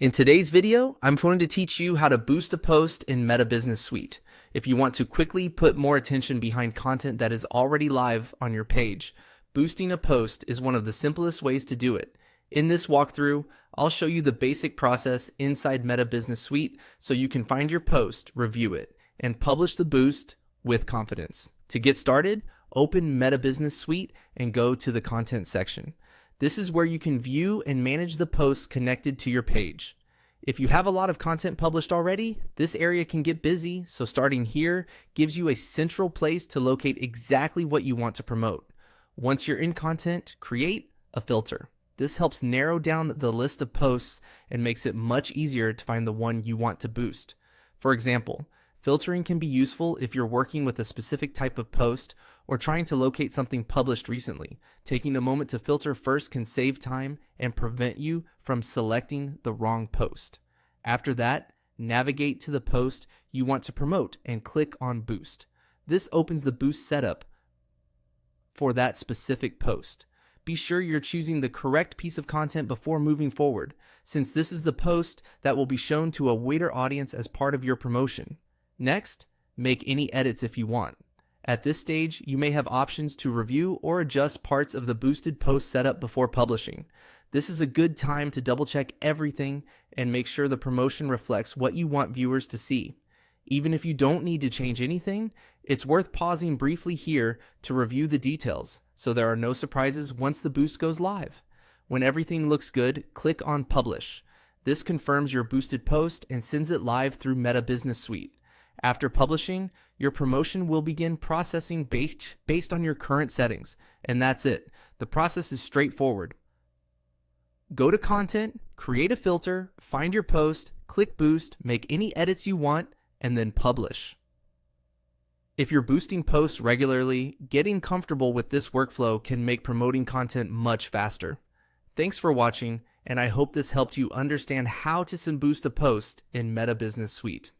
In today's video, I'm going to teach you how to boost a post in Meta Business Suite. If you want to quickly put more attention behind content that is already live on your page, boosting a post is one of the simplest ways to do it. In this walkthrough, I'll show you the basic process inside Meta Business Suite so you can find your post, review it, and publish the boost with confidence. To get started, open Meta Business Suite and go to the content section. This is where you can view and manage the posts connected to your page. If you have a lot of content published already, this area can get busy, so starting here gives you a central place to locate exactly what you want to promote. Once you're in content, create a filter. This helps narrow down the list of posts and makes it much easier to find the one you want to boost. For example, filtering can be useful if you're working with a specific type of post or trying to locate something published recently. Taking a moment to filter first can save time and prevent you from selecting the wrong post. After that, navigate to the post you want to promote and click on Boost. This opens the boost setup for that specific post. Be sure you're choosing the correct piece of content before moving forward, since this is the post that will be shown to a wider audience as part of your promotion. Next, make any edits if you want. At this stage, you may have options to review or adjust parts of the boosted post setup before publishing. This is a good time to double check everything and make sure the promotion reflects what you want viewers to see. Even if you don't need to change anything, it's worth pausing briefly here to review the details so there are no surprises once the boost goes live. When everything looks good, click on Publish. This confirms your boosted post and sends it live through Meta Business Suite. After publishing, your promotion will begin processing based on your current settings, and that's it. The process is straightforward. Go to Content, create a filter, find your post, click Boost, make any edits you want, and then publish. If you're boosting posts regularly, getting comfortable with this workflow can make promoting content much faster. Thanks for watching, and I hope this helped you understand how to boost a post in Meta Business Suite.